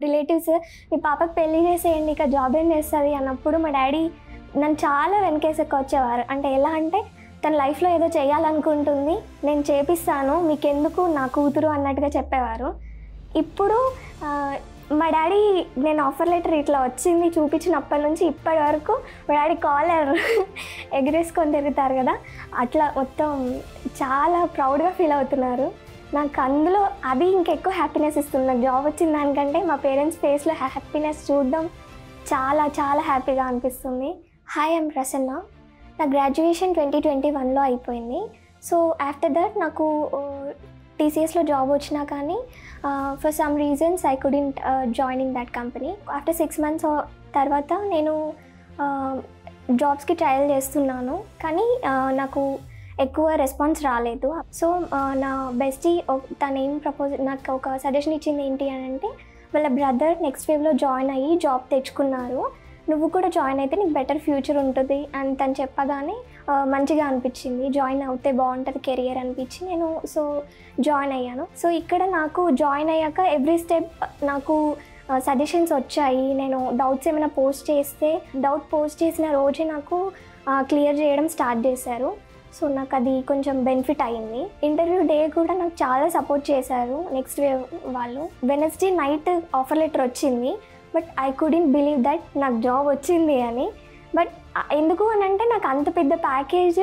Relatives మీ పాపకి పెళ్లి చేసేయండి ఇక జాబ్ ఏం చేస్తుంది అన్నప్పుడు మా డాడీ నన్ను చాలా వెనకేసుకొచ్చేవారు. అంటే ఎలా అంటే తన లైఫ్లో ఏదో చేయాలనుకుంటుంది, నేను చేపిస్తాను, మీకెందుకు నా కూతురు అన్నట్టుగా చెప్పేవారు. ఇప్పుడు మా డాడీ నేను ఆఫర్ లెటర్ ఇట్లా వచ్చింది చూపించినప్పటి నుంచి ఇప్పటి వరకు మా డాడీ కాలర్ ఎగరేసుకొని తిరుగుతారు కదా, అట్లా మొత్తం చాలా ప్రౌడ్గా ఫీల్ అవుతున్నారు. నాకు అందులో అది ఇంకెక్కువ హ్యాపీనెస్ ఇస్తుంది. నాకు జాబ్ వచ్చిన దానికంటే మా పేరెంట్స్ ఫేస్లో హ్యాపీనెస్ చూడడం చాలా చాలా హ్యాపీగా అనిపిస్తుంది. Hi, I'm Prasanna. నా గ్రాడ్యుయేషన్ 2021లో అయిపోయింది. సో ఆఫ్టర్ దట్ నాకు టీసీఎస్లో జాబ్ వచ్చినా కానీ for some reasons I couldn't join in that company. After 6 months తర్వాత నేను జాబ్స్కి ట్రయల్ చేస్తున్నాను, కానీ నాకు ఎక్కువ రెస్పాన్స్ రాలేదు. సో నా బెస్టీ తను నాకు ఒక సజెషన్ ఇచ్చింది ఏంటి అని అంటే, వాళ్ళ బ్రదర్ నెక్స్ట్ వేవ్లో జాయిన్ అయ్యి జాబ్ తెచ్చుకున్నారు, నువ్వు కూడా జాయిన్ అయితే నీకు బెటర్ ఫ్యూచర్ ఉంటుంది అని తను చెప్పగానే మంచిగా అనిపించింది. జాయిన్ అవుతే బాగుంటుంది కెరియర్ అనిపించి నేను జాయిన్ అయ్యాను. సో ఇక్కడ నాకు జాయిన్ అయ్యాక ఎవ్రీ స్టెప్ నాకు సజెషన్స్ వచ్చాయి. నేను డౌట్స్ ఏమైనా పోస్ట్ చేసిన రోజే నాకు క్లియర్ చేయడం స్టార్ట్ చేశారు. సో నాకు అది కొంచెం బెనిఫిట్ అయ్యింది. ఇంటర్వ్యూ డే కూడా నాకు చాలా సపోర్ట్ చేశారు నెక్స్ట్ వేవ్ వాళ్ళు. వెనస్డే నైట్ ఆఫర్ లెటర్ వచ్చింది, but I couldn't believe that నాకు జాబ్ వచ్చింది అని. బట్ ఎందుకు అని అంటే నాకు అంత పెద్ద ప్యాకేజ్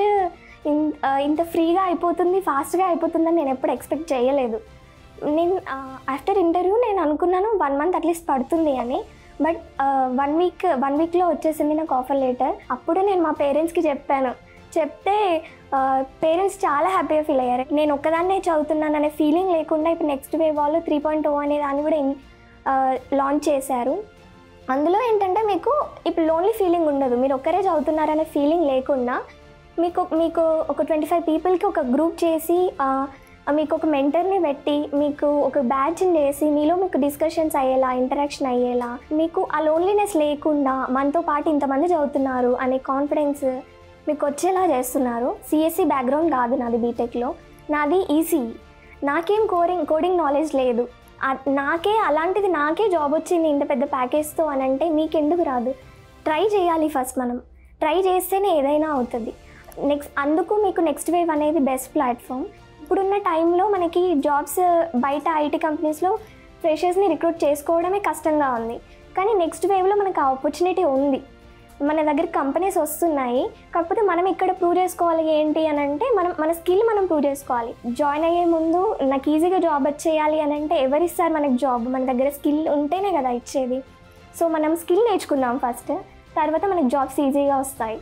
ఇంత ఫ్రీగా అయిపోతుంది, ఫాస్ట్గా అయిపోతుందని నేను ఎప్పుడు ఎక్స్పెక్ట్ చేయలేదు. నేను ఆఫ్టర్ ఇంటర్వ్యూ నేను అనుకున్నాను 1 month అట్లీస్ట్ పడుతుంది అని. బట్ వన్ వీక్లో వచ్చేసింది నాకు ఆఫర్ లెటర్. అప్పుడే నేను మా పేరెంట్స్కి చెప్తే పేరెంట్స్ చాలా హ్యాపీగా ఫీల్ అయ్యారు. నేను ఒక్కదాన్నే చదువుతున్నాను అనే ఫీలింగ్ లేకుండా ఇప్పుడు నెక్స్ట్ వేవ్ వాళ్ళు 3.0 అనే దాన్ని కూడా లాంచ్ చేశారు. అందులో ఏంటంటే మీకు ఇప్పుడు లోన్లీ ఫీలింగ్ ఉండదు, మీరు ఒక్కరే చదువుతున్నారనే ఫీలింగ్ లేకుండా మీకు ఒక 25 పీపుల్కి ఒక గ్రూప్ చేసి మీకు ఒక మెంటర్ని పెట్టి మీకు ఒక బ్యాచ్ని చేసి మీలో మీకు డిస్కషన్స్ అయ్యేలా, ఇంటరాక్షన్ అయ్యేలా, మీకు ఆ లోన్లీనెస్ లేకుండా మనతో పాటు ఇంతమంది చదువుతున్నారు అనే కాన్ఫిడెన్స్ మీకు వచ్చేలా చేస్తున్నారు. సిఎస్సి బ్యాక్గ్రౌండ్ కాదు నాది, బీటెక్లో నాది ఈసీ. నాకేం కోడింగ్ నాలెడ్జ్ లేదు. నాకే జాబ్ వచ్చింది ఇంత పెద్ద ప్యాకేజ్తో అని అంటే మీకెందుకు రాదు? ట్రై చేయాలి ఫస్ట్. మనం ట్రై చేస్తేనే ఏదైనా అవుతుంది. అందుకు మీకు నెక్స్ట్ వేవ్ అనేది బెస్ట్ ప్లాట్ఫామ్. ఇప్పుడున్న టైంలో మనకి జాబ్స్ బయట ఐటీ కంపెనీస్లో ఫ్రెషర్స్ని రిక్రూట్ చేసుకోవడమే కష్టంగా ఉంది, కానీ నెక్స్ట్ వేవ్లో మనకు ఆపర్చునిటీ ఉంది. మన దగ్గర కంపెనీస్ వస్తున్నాయి, కాకపోతే మనం ఇక్కడ ప్రూవ్ చేసుకోవాలి ఏంటి అని అంటే మన స్కిల్ మనం ప్రూవ్ చేసుకోవాలి. జాయిన్ అయ్యే ముందు నాకు ఈజీగా జాబ్ వచ్చేయాలి అని అంటే ఎవరిస్తారు మనకు జాబ్? మన దగ్గర స్కిల్ ఉంటేనే కదా ఇచ్చేది. సో మనం స్కిల్ నేర్చుకుందాం ఫస్ట్, తర్వాత మనకు జాబ్స్ ఈజీగా వస్తాయి.